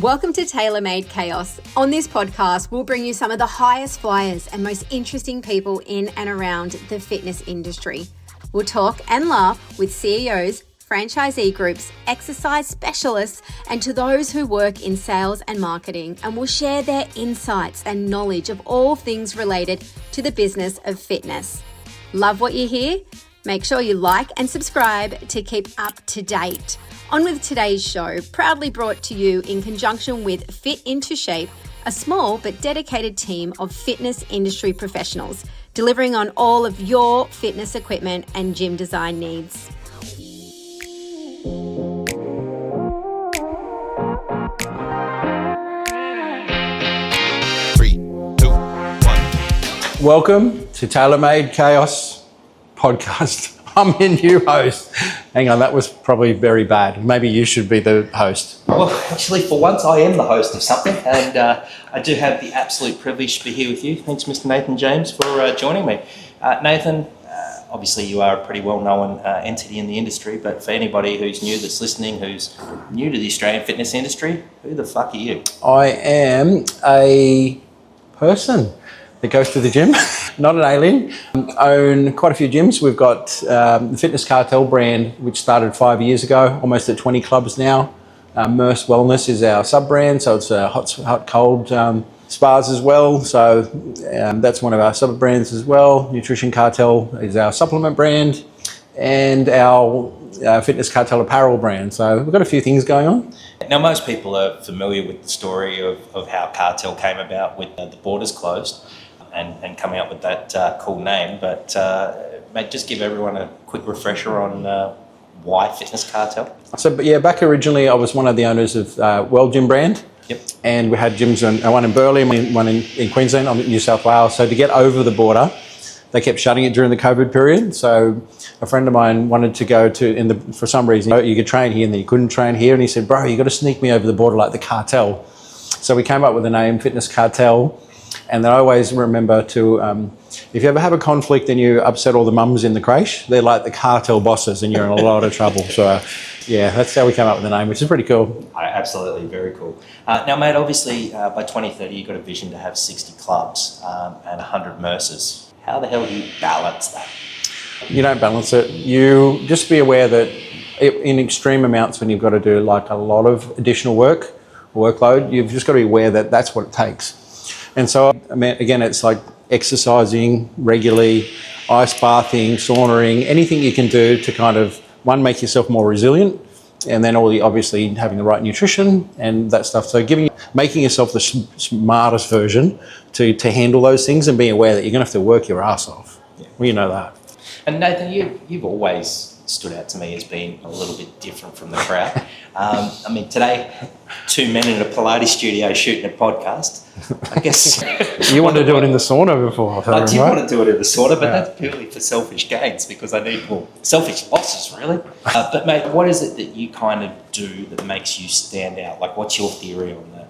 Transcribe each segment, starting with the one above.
Welcome to Tailor Made Chaos. On this podcast, we'll bring you some of the highest flyers and most interesting people in and around the fitness industry. We'll talk and laugh with CEOs, franchisee groups, exercise specialists, and to those who work in sales and marketing, and will share their insights and knowledge of all things related to the business of fitness. Love what you hear? Make sure you like and subscribe to keep up to date. On with today's show, proudly brought to you in conjunction with Fit Into Shape, a small but dedicated team of fitness industry professionals, delivering on all of your fitness equipment and gym design needs. 3, 2, 1. Welcome to Tailor Made Chaos podcast. I'm your new host. Hang on, that was probably very bad. Maybe you should be the host. Well, actually, for once, I am the host of something, and I do have the absolute privilege to be here with you. Thanks, Mr. Nathan James, for joining me. Nathan, obviously you are a pretty well-known entity in the industry, but for anybody who's new that's listening, who's new to the Australian fitness industry, who the fuck are you? I am a person that goes to the gym, not an alien. Own quite a few gyms. We've got the Fitness Cartel brand, which started 5 years ago, almost at 20 clubs now. Merce Wellness is our sub-brand, so it's hot, cold spas as well. So that's one of our sub-brands as well. Nutrition Cartel is our supplement brand, and our Fitness Cartel apparel brand. So we've got a few things going on. Now, most people are familiar with the story of how Cartel came about with the borders closed and coming up with that cool name. But mate, just give everyone a quick refresher on why Fitness Cartel. So, but yeah, back originally I was one of the owners of World Gym brand. Yep. And we had gyms, one in Burleigh, one in Queensland, New South Wales. So to get over the border, they kept shutting it during the COVID period. So a friend of mine wanted to go to, for some reason, you could train here and then you couldn't train here. And he said, bro, you got to sneak me over the border like the cartel. So we came up with the name Fitness Cartel. And then I always remember to, if you ever have a conflict and you upset all the mums in the creche, they're like the cartel bosses and you're in a lot of trouble. So yeah, that's how we came up with the name, which is pretty cool. Absolutely, very cool. Now, mate, obviously by 2030, you've got a vision to have 60 clubs and 100 Merces. How the hell do you balance that? You don't balance it. You just be aware that in extreme amounts, when you've got to do like a lot of additional workload, you've just got to be aware that that's what it takes. And so, I mean, again, it's like exercising regularly, ice bathing, saunaing, anything you can do to kind of, one, make yourself more resilient, and then obviously having the right nutrition and that stuff. So making yourself the smartest version to handle those things and being aware that you're going to have to work your ass off. Yeah. Well, you know that. And Nathan, you've always stood out to me as being a little bit different from the crowd. I mean, today, two men in a Pilates studio shooting a podcast. I guess you wanted to do it in the sauna before. I did want to do it in the sauna, but that's purely for selfish gains because I need more selfish bosses, really. But mate, what is it that you kind of do that makes you stand out? Like, what's your theory on that?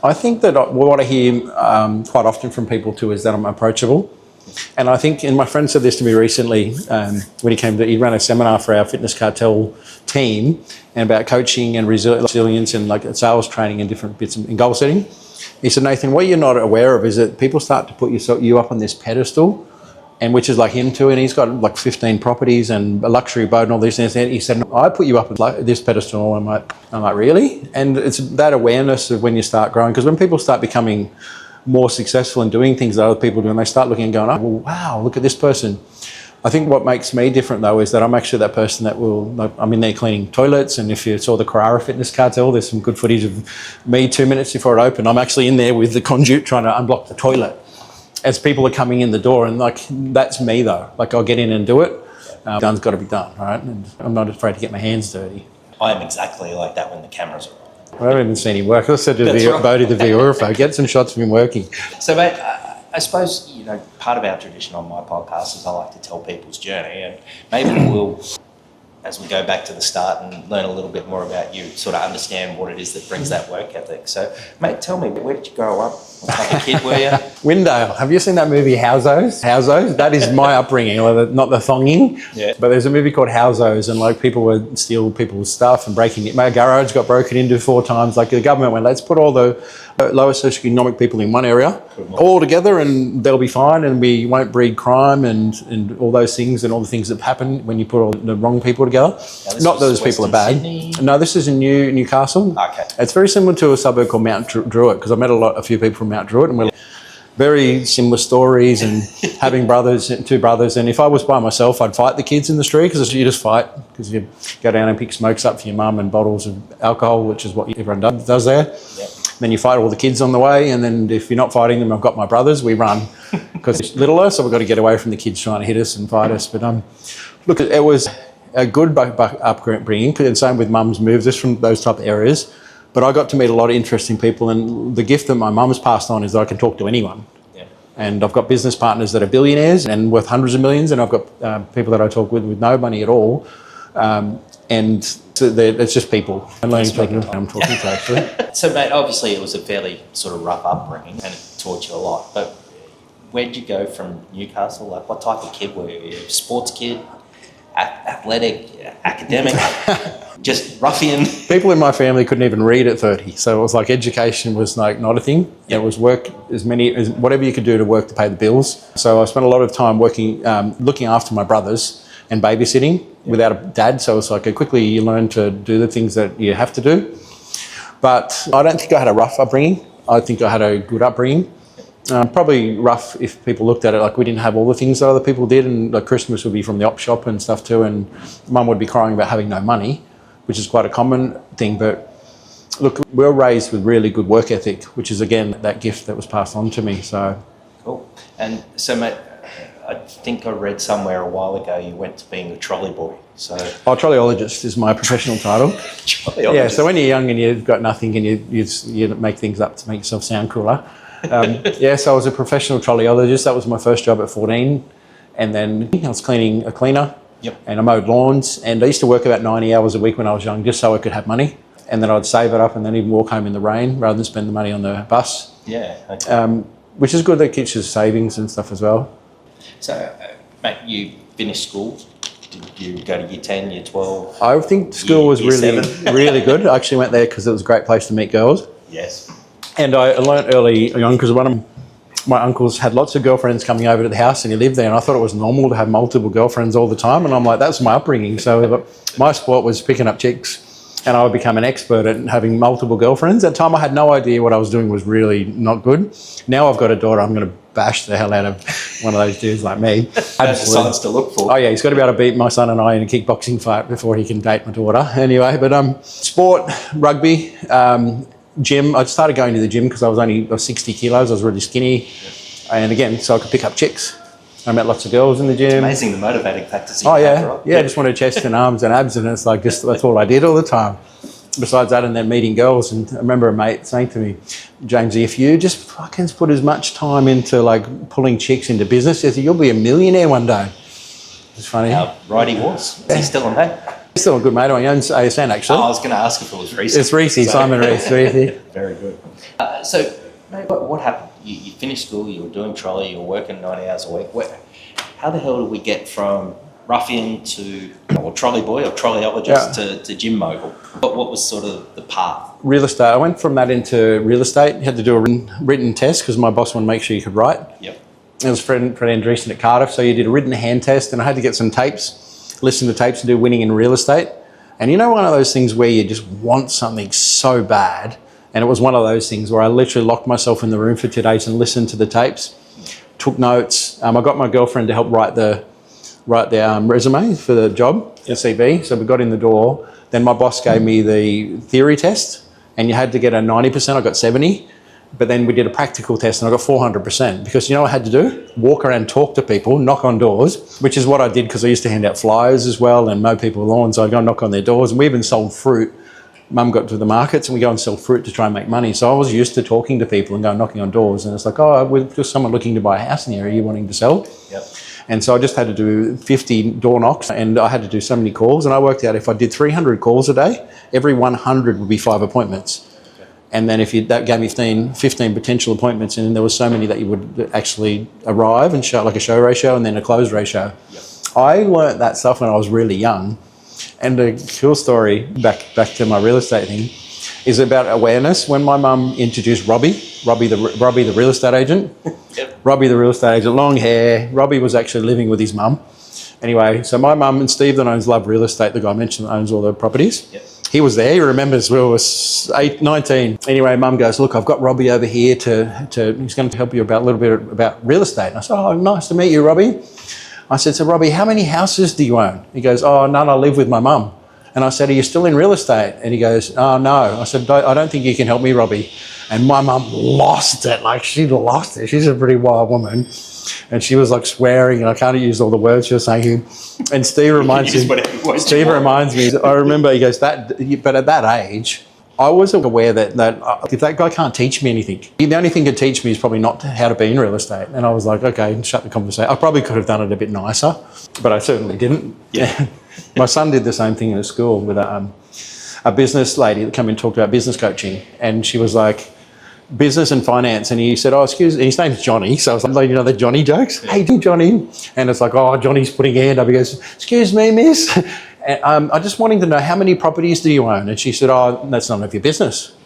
I think that what I hear quite often from people too is that I'm approachable. And I think, and my friend said this to me recently when he ran a seminar for our Fitness Cartel team and about coaching and resilience and like sales training and different bits and goal setting. He said, Nathan, what you're not aware of is that people start to put you up on this pedestal, and which is like him too, and he's got like 15 properties and a luxury boat and all these things. And he said, I put you up on like this pedestal. I'm like, really? And it's that awareness of when you start growing, because when people start becoming more successful in doing things that other people do, and they start looking and going, oh, well, wow, look at this person. I think what makes me different though is that I'm actually that person that I'm in there cleaning toilets, and if you saw the Carrara Fitness Cartel, there's some good footage of me 2 minutes before it opened. I'm actually in there with the conduit trying to unblock the toilet as people are coming in the door, and like that's me though. Like I'll get in and do it. Done's got to be done, right? And I'm not afraid to get my hands dirty. I am exactly like that when the cameras are on. I haven't even seen him work. I said to Bodie, the videographer, get some shots of him working. So, mate, I suppose, you know, part of our tradition on my podcast is I like to tell people's journey, and maybe we'll as we go back to the start and learn a little bit more about you, sort of understand what it is that brings that work ethic. So, mate, tell me, where did you grow up? What type of kid were you? Windale. Have you seen that movie Housos? Housos? That is my upbringing, not the thonging. Yeah. But there's a movie called Housos, and like people would steal people's stuff and breaking it. My garage got broken into 4 times. Like the government went, let's put all the lower socioeconomic people in one area all together and they'll be fine and we won't breed crime and all those things and all the things that happen when you put all the wrong people together. Not that those people are bad. Sydney. No, this is in Newcastle. Okay. It's very similar to a suburb called Mount Druitt because I met a few people from Mount Druitt and we're very similar stories and having 2 brothers. And if I was by myself, I'd fight the kids in the street because you just fight because you go down and pick smokes up for your mum and bottles of alcohol, which is what everyone does there. Yep. Then you fight all the kids on the way, and then if you're not fighting them, I've got my brothers, we run because it's littler, so we've got to get away from the kids trying to hit us and fight us. But look, it was a good upbringing, and same with mum's moved us from those type of areas. But I got to meet a lot of interesting people, and the gift that my mum's passed on is that I can talk to anyone. Yeah. And I've got business partners that are billionaires and worth hundreds of millions, and I've got people that I talk with no money at all. And so it's just people. I'm learning talking to I'm talking to actually. So, mate, obviously it was a fairly sort of rough upbringing and it taught you a lot. But where did you go from Newcastle? Like, what type of kid were you? Were you a sports kid, athletic, academic, just ruffian? People in my family couldn't even read at 30, so it was like education was like not a thing. Yep. It was work whatever you could do to work to pay the bills. So I spent a lot of time working, looking after my brothers and babysitting without a dad. So it's like quickly you learn to do the things that you have to do. But I don't think I had a rough upbringing. I think I had a good upbringing. Probably rough if people looked at it like we didn't have all the things that other people did, and like Christmas would be from the op shop and stuff too, and mum would be crying about having no money, which is quite a common thing. But look, we were raised with really good work ethic, which is again that gift that was passed on to me. So cool. And so, mate, I think I read somewhere a while ago you went to being a trolley boy. So trolleyologist is my professional title. Trolleyologist. Yeah, so when you're young and you've got nothing and you make things up to make yourself sound cooler. So I was a professional trolleyologist. That was my first job at 14. And then I was a cleaner. Yep. And I mowed lawns. And I used to work about 90 hours a week when I was young just so I could have money. And then I'd save it up and then even walk home in the rain rather than spend the money on the bus. Yeah. Okay. Which is good. That keeps you savings and stuff as well. So, mate, you finished school. Did you go to year 10, year 12? I think school was really, really good. I actually went there because it was a great place to meet girls. Yes. And I learned early on because one of my uncles had lots of girlfriends coming over to the house and he lived there, and I thought it was normal to have multiple girlfriends all the time. And I'm like, that's my upbringing. So my sport was picking up chicks, and I would become an expert at having multiple girlfriends. At the time, I had no idea what I was doing was really not good. Now I've got a daughter, I'm going to bash the hell out of one of those dudes like me. That's signs to look for. Oh yeah, he's got to be able to beat my son and I in a kickboxing fight before he can date my daughter. Anyway, but sport, rugby, gym. I started going to the gym because I was 60 kilos. I was really skinny, and again, so I could pick up chicks. I met lots of girls in the gym. It's amazing the motivating factors. Oh yeah, I just wanted chest and arms and abs, and it's like just that's all I did all the time. Besides that, and then meeting girls, and I remember a mate saying to me, Jamesy, if you just fucking put as much time into like pulling chicks into business, you'll be a millionaire one day. It's funny. How right he was. Is he still on that? He's still a good mate. He owns ASN actually. Oh, I was going to ask if it was Reese. It's Reese, Simon Reese. Very good. So, mate, what happened? You finished school, you were doing trolley, you were working 90 hours a week. How the hell did we get from ruffian to trolley boy or trolleyologist to gym mogul? What was sort of the path? Real estate. I went from that into real estate. You had to do a written test because my boss wanted to make sure you could write. Yep. It was Fred Andreessen at Cardiff, so you did a written hand test, and I had to get some tapes, listen to tapes and do winning in real estate. And you know, one of those things where you just want something so bad, and it was one of those things where I literally locked myself in the room for 2 days and listened to the tapes, took notes. I got my girlfriend to help write the resume for the job, the CV. So we got in the door. Then my boss gave me the theory test, and you had to get a 90%. I got 70. But then we did a practical test, and I got 400% because you know what I had to do? Walk around, talk to people, knock on doors, which is what I did because I used to hand out flyers as well and mow people's lawns. So I'd go and knock on their doors, and we even sold fruit. Mum got to the markets, and we go and sell fruit to try and make money. So I was used to talking to people and going knocking on doors, and it's like, oh, we're just someone looking to buy a house in the area, you wanting to sell? Yep. And so I just had to do 50 door knocks, and I had to do so many calls. And I worked out if I did 300 calls a day, every 100 would be 5 appointments. And then that gave me 15 potential appointments, and there was so many that you would actually arrive and show, like a show ratio and then a close ratio. Yep. I learnt that stuff when I was really young. And a cool story, back to my real estate thing, is about awareness. When my mum introduced Robbie the real estate agent, yep. Robbie the real estate agent, long hair. Robbie was actually living with his mum. Anyway, so my mum and Steve that owns Love Real Estate, the guy I mentioned that owns all the properties, yep. He was there. He remembers we were 19. Anyway, Mum goes, look, I've got Robbie over here he's going to help you a little bit about real estate. And I said, oh, nice to meet you, Robbie. I said, so Robbie, how many houses do you own? He goes, oh, none, I live with my mum. And I said, are you still in real estate? And he goes, oh, no. I said, I don't think you can help me, Robbie. And my mum lost it. Like, she lost it. She's a pretty wild woman. And she was like swearing, and I can't use all the words she was saying. And Steve reminds me, I remember, he goes, but at that age, I wasn't aware that if that guy can't teach me anything, the only thing he could teach me is probably not how to be in real estate. And I was like, okay, shut the conversation. I probably could have done it a bit nicer, but I certainly didn't. Yeah. My son did the same thing in a school with a business lady that came and talked about business coaching, and she was like, business and finance, and he said, oh, excuse me, his name's Johnny, so I was like, you know the Johnny jokes? Yeah. Hey, Johnny. And it's like, oh, Johnny's putting a hand up. He goes, excuse me, miss. And, I just wanting to know, how many properties do you own? And she said, oh, that's none of your business.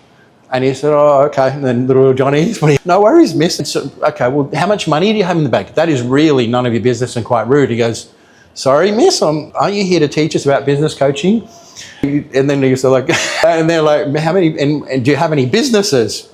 And he said, oh, okay. And then little Johnny, no worries, miss. So, okay, well, how much money do you have in the bank? That is really none of your business and quite rude. He goes, sorry, miss, aren't you here to teach us about business coaching? And then he's like, and they're like, how many, and do you have any businesses?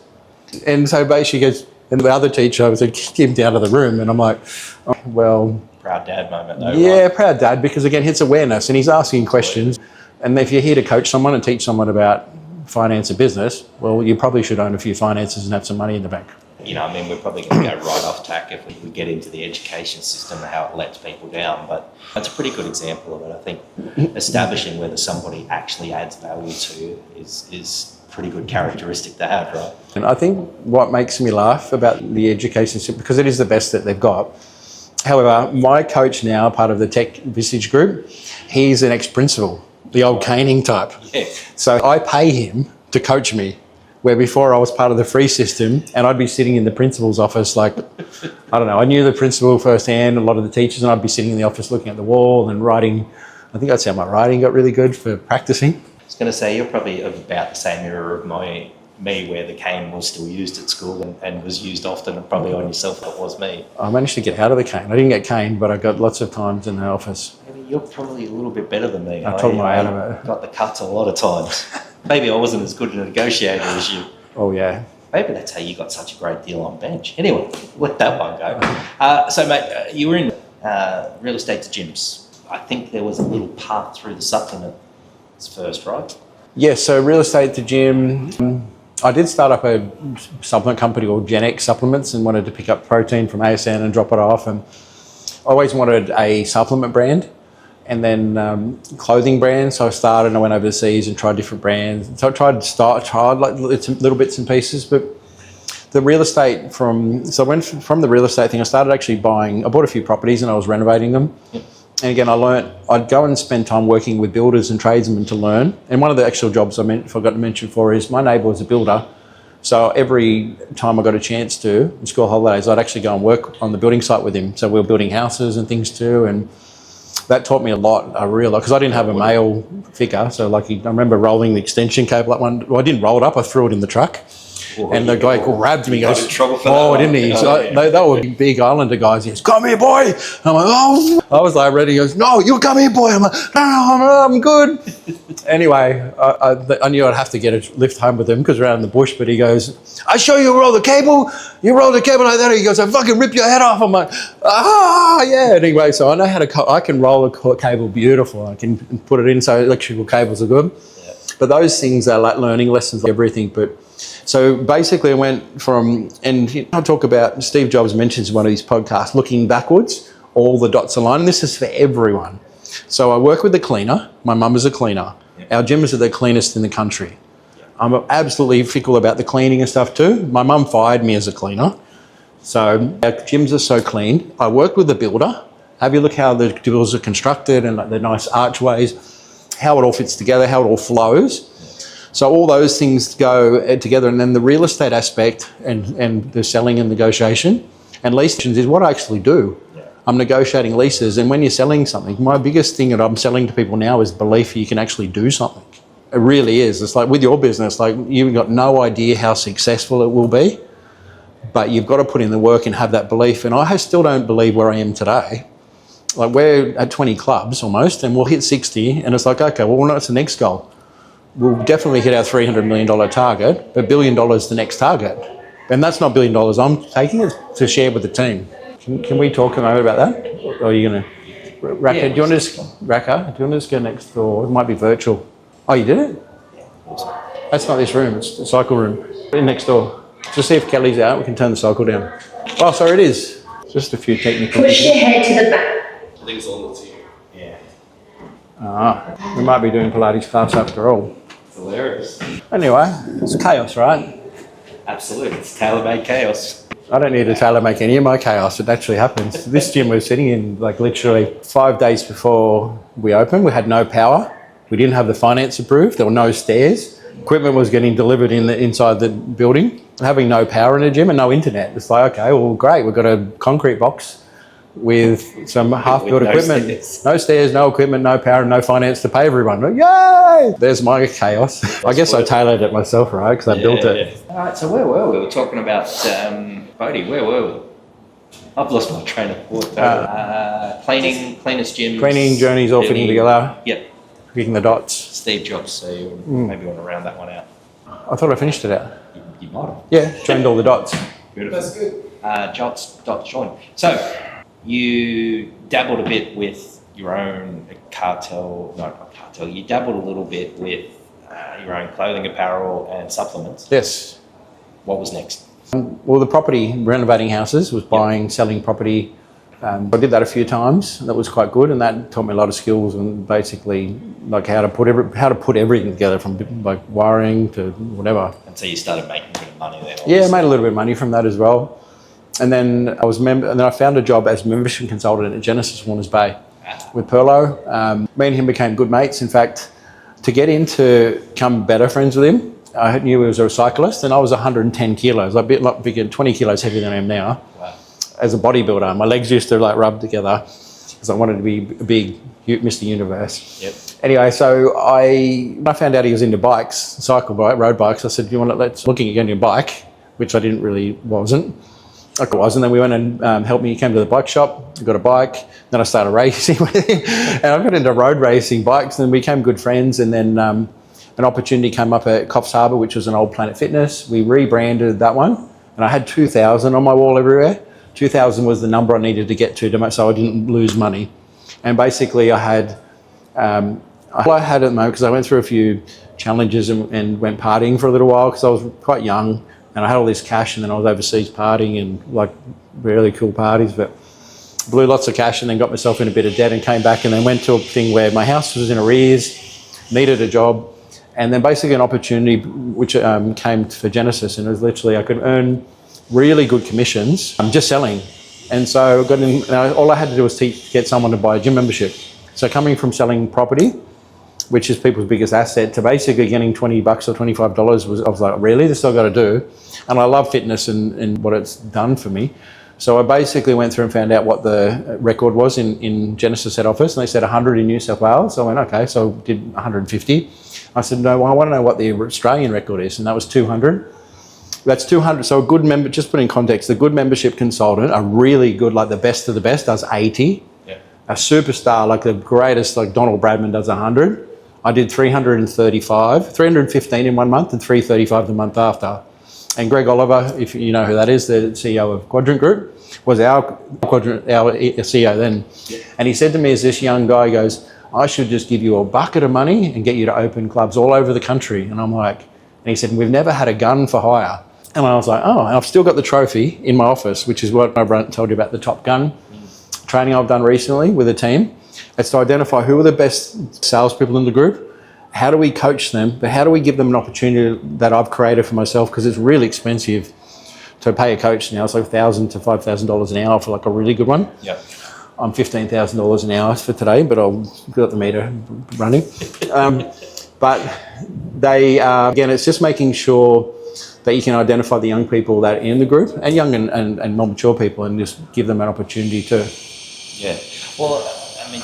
And so basically she goes, and the other teacher was like, kick him down to the room. And I'm like, oh, well. Proud dad moment though. Yeah, right? Proud dad, because again, it's awareness and he's asking questions. And if you're here to coach someone and teach someone about finance and business, well, you probably should own a few finances and have some money in the bank. You know, I mean, we're probably going to go right off tack if we get into the education system and how it lets people down. But that's a pretty good example of it. I think establishing whether somebody actually adds value to you is pretty good characteristic to have, right? And I think what makes me laugh about the education system, because it is the best that they've got. However, my coach now, part of the Tech Visage group, he's an ex-principal, the old caning type. Yeah. So I pay him to coach me, where before I was part of the free system and I'd be sitting in the principal's office like, I don't know, I knew the principal firsthand, a lot of the teachers, and I'd be sitting in the office looking at the wall and writing. I think that's how my writing got really good for practicing. I was going to say, you're probably of about the same era of me where the cane was still used at school and was used often, and probably on yourself that was me. I managed to get out of the cane. I didn't get caned, but I got lots of times in the office. Maybe you're probably a little bit better than me. I talked my way out of it. Got the cuts a lot of times. Maybe I wasn't as good a negotiator as you. Oh, yeah. Maybe that's how you got such a great deal on bench. Anyway, let that one go. So, mate, you were in real estate to gyms. I think there was a little part through the supplements first, right? Yeah, so real estate to gym. I did start up a supplement company called Gen X Supplements and wanted to pick up protein from ASN and drop it off. And I always wanted a supplement brand and then clothing brand. So I started and I went overseas and tried different brands. So I tried like little bits and pieces, but the real estate so I went from the real estate thing, I started actually I bought a few properties and I was renovating them. Yep. And again, I'd go and spend time working with builders and tradesmen to learn. And one of the actual jobs I forgot to mention is my neighbour was a builder. So every time I got a chance to, in school holidays, I'd actually go and work on the building site with him. So we were building houses and things too. And that taught me a lot, because I didn't have a male figure. So I remember rolling the extension cable up I didn't roll it up, I threw it in the truck. And the guy grabbed me and goes, oh, didn't he? So they were big Islander guys. He goes, come here, boy. And I'm like, oh. I was like ready. He goes, no, you come here, boy. I'm like, no, I'm good. Anyway, I knew I'd have to get a lift home with him because we're out in the bush. But he goes, I show you roll the cable. You roll the cable like that. He goes, I fucking rip your head off. I'm like, yeah. Anyway, so I know I can roll a cable beautiful. I can put it in so electrical cables are good. Yeah. But those things are like learning lessons, everything. But so basically I went from, and I talk about, Steve Jobs mentions in one of his podcasts, looking backwards, all the dots align, and this is for everyone. So I work with the cleaner. My mum is a cleaner. Our gyms are the cleanest in the country. I'm absolutely fickle about the cleaning and stuff too. My mum fired me as a cleaner. So our gyms are so clean. I work with the builder, Have you look how the doors are constructed and like the nice archways, how it all fits together, how it all flows. So all those things go together, and then the real estate aspect and the selling and negotiation and leases is what I actually do. I'm negotiating leases, and when you're selling something, my biggest thing that I'm selling to people now is belief you can actually do something. It really is. It's like with your business, like you've got no idea how successful it will be, but you've got to put in the work and have that belief. And I still don't believe where I am today. Like we're at 20 clubs almost, and we'll hit 60, and it's like, okay, well, what's the next goal? We'll definitely hit our $300 million target, but $1 billion the next target. And that's not $1 billion I'm taking it to share with the team. Can we talk a moment about that? Or are you going to... Raka, do you want to just go next door? It might be virtual. Oh, you did it? That's not this room, it's the cycle room. Next door. Just see if Kelly's out, we can turn the cycle down. Oh, sorry, it is. Just a few technical... Push your head to the back. I think it's on the team. Yeah. We might be doing Pilates class after all. It's hilarious. Anyway, it's chaos, right? Absolutely, it's tailor-made chaos. I don't need to tailor make any of my chaos. It actually happens. This gym we're sitting in, like literally 5 days before we opened, we had no power. We didn't have the finance approved. There were no stairs. Equipment was getting delivered inside the building. Having no power in the gym and no internet. It's like, okay, well, great. We've got a concrete box with some half-built equipment. No stairs, no equipment, no power, and no finance to pay everyone. But yay! There's my chaos. I guess I tailored it myself, right? Because I built it. All right, so where were we? We were talking about Bodie. Where were we? I've lost my train of thought. Cleaners gym. Cleaning journeys all fitting together. Yep. Picking the dots. Steve Jobs, so you maybe want to round that one out. I thought I finished it out. You might have. Yeah, joined all the dots. Beautiful. That's good. Dots joined. So, you dabbled a bit with your own cartel, you dabbled a little bit with your own clothing, apparel and supplements. Yes. What was next? Well, the property, renovating houses, was buying, selling property. I did that a few times. That was quite good, and that taught me a lot of skills and basically like how to put everything together, from like wiring to whatever. And so you started making a bit of money then? Yeah, I made a little bit of money from that as well. And then and then I found a job as membership consultant at Genesis Warners Bay with Perlo. Me and him became good mates. In fact, to get into become better friends with him, I knew he was a cyclist, and I was 110 kilos, a bit like bigger, 20 kilos heavier than I am now. Wow. As a bodybuilder, my legs used to like rub together because I wanted to be a big Mr. Universe. Yep. Anyway, so when I found out he was into bikes, road bikes, I said, let's looking at getting a bike, which I wasn't. And then we went and helped me. He came to the bike shop, got a bike. Then I started racing with him, and I got into road racing bikes. And we became good friends. And then an opportunity came up at Coffs Harbour, which was an old Planet Fitness. We rebranded that one, and I had 2,000 on my wall everywhere. 2,000 was the number I needed to get to so I didn't lose money. And basically, I had all I had at the moment, because I went through a few challenges and went partying for a little while because I was quite young. And I had all this cash, and then I was overseas partying and like really cool parties, but blew lots of cash and then got myself in a bit of debt and came back and then went to a thing where my house was in arrears, needed a job, and then basically an opportunity which came for Genesis, and it was literally I could earn really good commissions just selling. And so I got in, all I had to do was get someone to buy a gym membership. So coming from selling property, which is people's biggest asset, to basically getting $20 or $25 I was like, really? This is all I've got to do? And I love fitness and what it's done for me. So I basically went through and found out what the record was in Genesis head office, and they said 100 in New South Wales. So I went, okay, so I did 150. I said, no, well, I want to know what the Australian record is, and that was 200. That's 200. So a good member, just put in context, the good membership consultant, a really good, like the best of the best, does 80. Yeah. A superstar, like the greatest, like Donald Bradman, does 100. I did 315 in 1 month and 335 the month after. And Greg Oliver, if you know who that is, the CEO of Quadrant Group, was our CEO then. Yeah. And he said to me as this young guy, he goes, I should just give you a bucket of money and get you to open clubs all over the country. And I'm like, and he said, we've never had a gun for hire. And I was like, oh, and I've still got the trophy in my office, which is what I told you about the Top Gun training I've done recently with a team. It's to identify who are the best salespeople in the group, how do we coach them, but how do we give them an opportunity that I've created for myself, because it's really expensive to pay a coach now. It's like $1,000 to $5,000 an hour for like a really good one. Yep. I'm $15,000 an hour for today, but I'll got the meter running. But they, again, it's just making sure that you can identify the young people that are in the group, and young and more mature people, and just give them an opportunity to. Yeah. Well, I mean,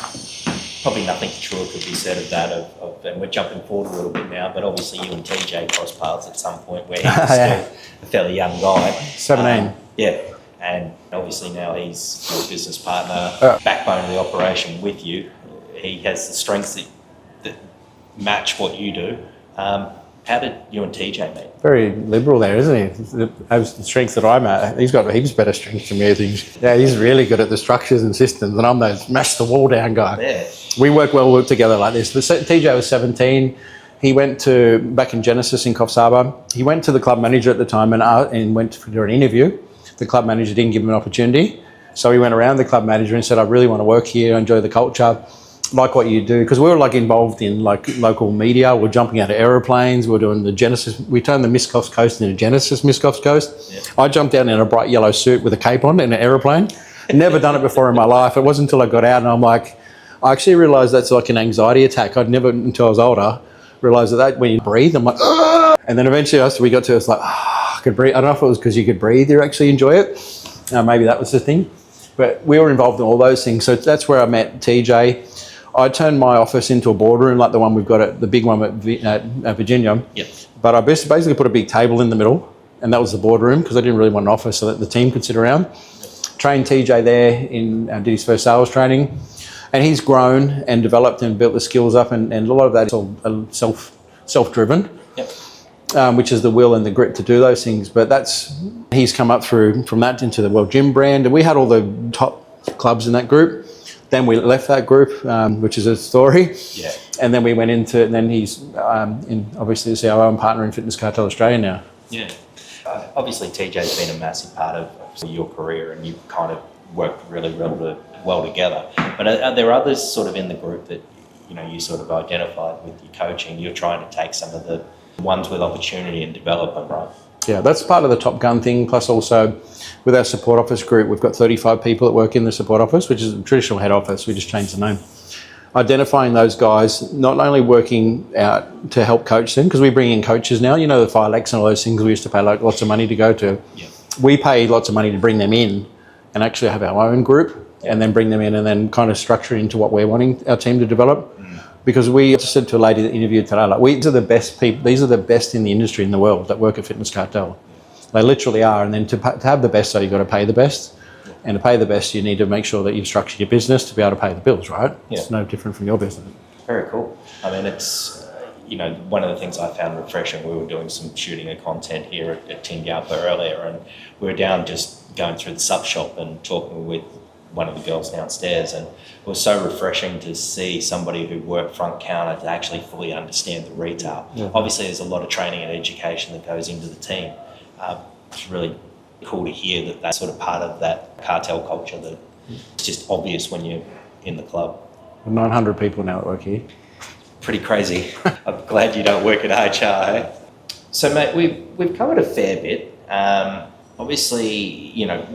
probably nothing true could be said of that. And we're jumping forward a little bit now, but obviously you and TJ crossed paths at some point where he was still a fairly young guy. 17. Yeah. And obviously now he's your business partner, backbone of the operation with you. He has the strengths that match what you do. How did you and TJ meet? Very liberal there, isn't he? Has the strength that I'm at. He's got heaps better strengths than me, I think. Yeah, he's really good at the structures and systems, and I'm the smash the wall down guy. Yeah. We work together like this. But TJ was 17. He went back in Genesis in Coffs Harbour. He went to the club manager at the time and went for an interview. The club manager didn't give him an opportunity. So he went around the club manager and said, I really want to work here, enjoy the culture, like what you do. Because we were like involved in like local media. We're jumping out of aeroplanes. We're doing the Genesis. We turned the Miss Coffs Coast into Genesis Miss Coffs Coast. Yeah. I jumped out in a bright yellow suit with a cape on in an aeroplane. Never done it before in my life. It wasn't until I got out and I'm like, I actually realised that's like an anxiety attack. I'd never, until I was older, realised that when you breathe, I'm like, ah! And then eventually we got to, it's like, I could breathe. I don't know if it was because you could breathe, you actually enjoy it. Maybe that was the thing. But we were involved in all those things. So that's where I met TJ. I turned my office into a boardroom like the one we've got at the big one at Virginia. Yep. But I basically put a big table in the middle, and that was the boardroom because I didn't really want an office so that the team could sit around. Trained TJ there, did his first sales training. And he's grown and developed and built the skills up, and a lot of that is all self-driven. Yep. Which is the will and the grit to do those things. But he's come up from that into the World Gym brand, and we had all the top clubs in that group. Then we left that group, which is a story. Yeah. And then we went into, and then he's obviously the COO and partner in Fitness Cartel Australia now. Yeah. Obviously TJ's been a massive part of your career, and you've kind of worked really well together. But are there others sort of in the group that you sort of identified with your coaching? You're trying to take some of the ones with opportunity and develop them, right? Yeah, that's part of the Top Gun thing. Plus also with our support office group, we've got 35 people that work in the support office, which is a traditional head office. We just changed the name. Identifying those guys, not only working out to help coach them, because we bring in coaches now, the Fire Lakes and all those things we used to pay like lots of money to go to. Yeah. We pay lots of money to bring them in and actually have our own group and then bring them in and then kind of structure it into what we're wanting our team to develop. Because we just said to a lady that interviewed today, like, these are the best people, these are the best in the industry in the world that work at Fitness Cartel. They literally are. And then to have the best, so you've got to pay the best. And to pay the best, you need to make sure that you've structured your business to be able to pay the bills, right? Yeah. It's no different from your business. Very cool. I mean, it's, one of the things I found refreshing, we were doing some shooting of content here at Tingalpa earlier, and we were down just going through the sub shop and talking with one of the girls downstairs, and it was so refreshing to see somebody who worked front counter to actually fully understand the retail. Yeah. Obviously there's a lot of training and education that goes into the team. It's really cool to hear that that's sort of part of that cartel culture that it's just obvious when you're in the club. 900 people now that work here. Pretty crazy. I'm glad you don't work at HR, eh? So mate, we've covered a fair bit. Obviously,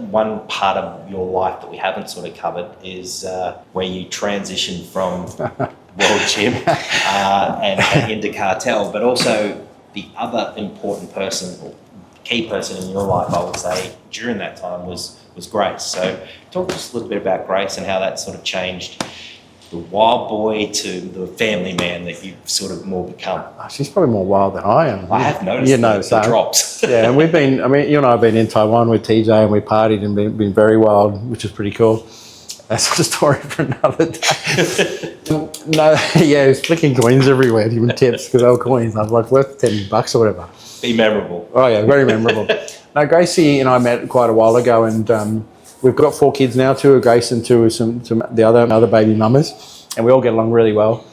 one part of your life that we haven't sort of covered is where you transitioned from World Gym and into Cartel, but also the other important person, or key person in your life, I would say, during that time was Grace. So talk to us a little bit about Grace and how that sort of changed the wild boy to the family man that you've sort of more become. She's probably more wild than I am. I have noticed the drops. Yeah, and you and I have been in Taiwan with TJ and we partied and been very wild, which is pretty cool. That's a story for another day. It was flicking coins everywhere, even tips, because they were coins. I was like, worth $10 or whatever. Be memorable. Oh yeah, very memorable. Now, Gracie and I met quite a while ago, and we've got 4 kids now, 2 are Grace and 2 are some the other baby mamas, and we all get along really well.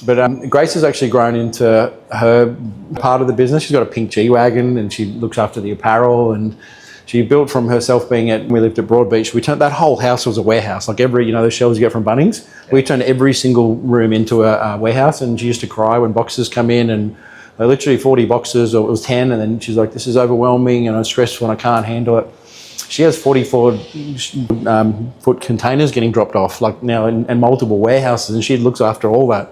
But Grace has actually grown into her part of the business. She's got a pink G-Wagon and she looks after the apparel, and she built from herself we lived at Broadbeach. We turned, that whole house was a warehouse. Like the shelves you get from Bunnings. Yeah. We turned every single room into a warehouse, and she used to cry when boxes come in, and literally 40 boxes, or it was 10, and then she's like, this is overwhelming and I'm stressful and I can't handle it. She has 44-foot containers getting dropped off like now in multiple warehouses, and she looks after all that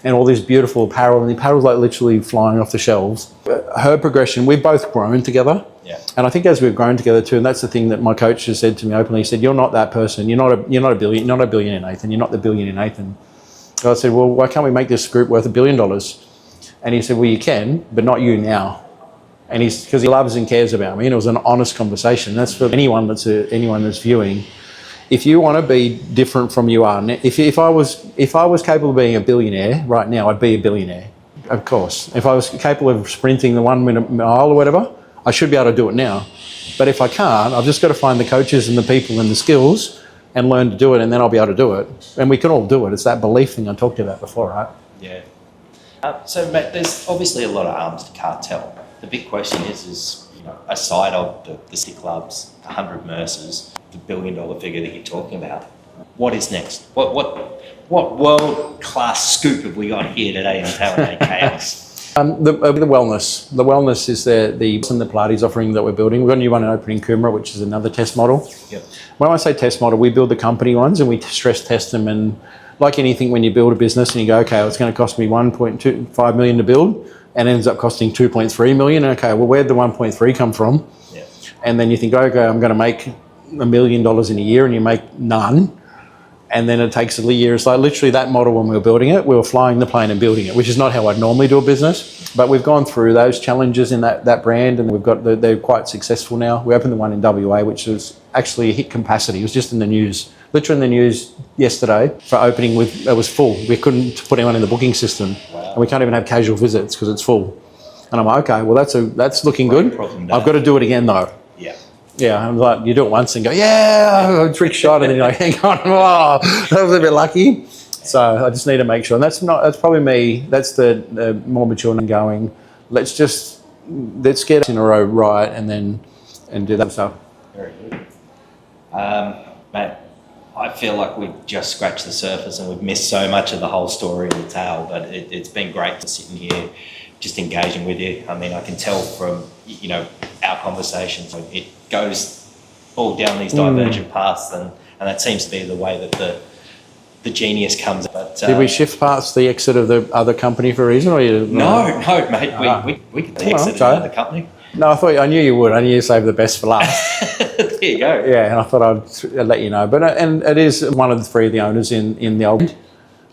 and all this beautiful apparel, and the apparel's like literally flying off the shelves. Her progression, we've both grown together. Yeah. And I think as we've grown together too, and that's the thing that my coach has said to me openly, he said, you're not that person. You're not a billionaire, Nathan. You're not the billionaire, Nathan. So I said, well, why can't we make this group worth $1 billion? And he said, well, you can, but not you now. And because he loves and cares about me, and it was an honest conversation. That's for anyone that's viewing. If you want to be different from you are, if I was capable of being a billionaire right now, I'd be a billionaire, of course. If I was capable of sprinting the 1 minute mile or whatever, I should be able to do it now. But if I can't, I've just got to find the coaches and the people and the skills and learn to do it, and then I'll be able to do it. And we can all do it. It's that belief thing I talked about before, right? Yeah. So, mate, there's obviously a lot of arms to Cartel. The big question is aside of the 6 clubs, 100 Mercers, the $1 billion figure that you're talking about, what is next? What world-class scoop have we got here today in Talent Chaos? The wellness. The wellness is the Pilates offering that we're building. We've got a new one opening in Coomera, which is another test model. Yep. When I say test model, we build the company ones and we stress test them. And like anything, when you build a business and you go, okay, it's going to cost me $1.25 million to build, and it ends up costing $2.3 million. Okay, well, where'd the 1.3 come from? Yep. And then you think, okay, I'm going to make $1 million in a year, and you make none. And then it takes a year. It's like literally that model when we were building it, we were flying the plane and building it, which is not how I'd normally do a business. But we've gone through those challenges in that brand, and they're quite successful now. We opened the one in WA, which was actually hit capacity. It was just in the news, literally in the news yesterday for opening. It was full. We couldn't put anyone in the booking system. Wow. And we can't even have casual visits because it's full. And I'm like, okay, well, that's looking good. I've got to do it again though. Yeah. Yeah, I'm like, you do it once and go, yeah, trick shot, and then you're like, hang on, oh, that was a bit lucky. So I just need to make sure, and that's probably me. That's the more mature and going. Let's get it in a row right, and do that stuff. Very good, mate. I feel like we've just scratched the surface and we've missed so much of the whole story of the tale. But it's been great sitting here, just engaging with you. I mean, I can tell from our conversations, it goes all down these divergent paths, and that seems to be the way that the genius comes. But did we shift past the exit of the other company for a reason, or you? No, mate. We could exit another company. No, I knew you would. I knew you saved the best for last. There you go. Yeah, and I thought I'd let you know. But and it is one of the 3 of the owners in the old.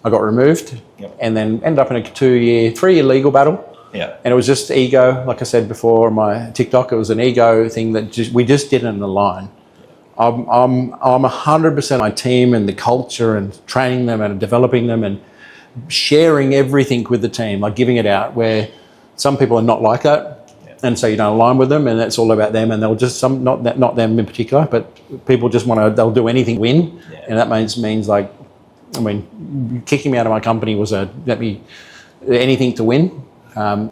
I got removed, and then ended up in a 3-year legal battle. Yeah. And it was just ego, like I said before on my TikTok. It was an ego thing that we just didn't align. I'm 100% my team and the culture and training them and developing them and sharing everything with the team, like giving it out. Where some people are not like that. And so you don't align with them, and it's all about them, and they'll just not them in particular, but people just they'll do anything to win, and that means like, I mean, kicking me out of my company was anything to win.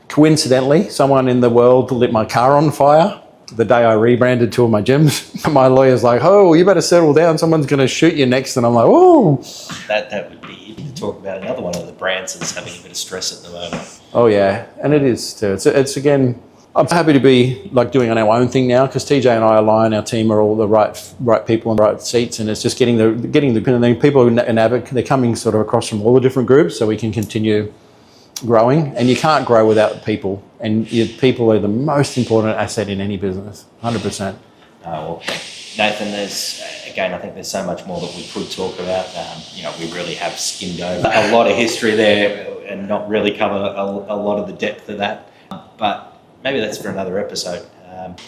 Coincidentally, someone in the world lit my car on fire the day I rebranded 2 of my gyms. My lawyer's like, oh, you better settle down. Someone's going to shoot you next, and I'm like, oh. That would be to talk about another one of the brands that's having a bit of stress at the moment. Oh yeah, and it is too. It's again. I'm happy to be like doing our own thing now, because TJ and I align. Our team are all the right people in the right seats, and it's just getting the people who they're coming sort of across from all the different groups, so we can continue growing. And you can't grow without people, and people are the most important asset in any business, 100%. Well, Nathan, I think there's so much more that we could talk about. We really have skimmed over a lot of history there and not really cover a lot of the depth of that, but. Maybe that's for another episode.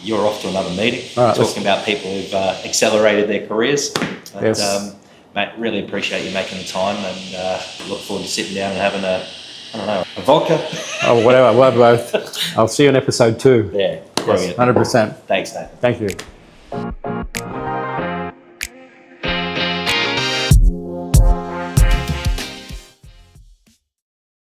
You're off to another meeting, talking about people who've accelerated their careers. But, yes. Mate, really appreciate you making the time, and look forward to sitting down and having a vodka. Oh, whatever. We'll have both. I'll see you in episode 2. Yeah, brilliant. 100%. Thanks, Nathan. Thank you.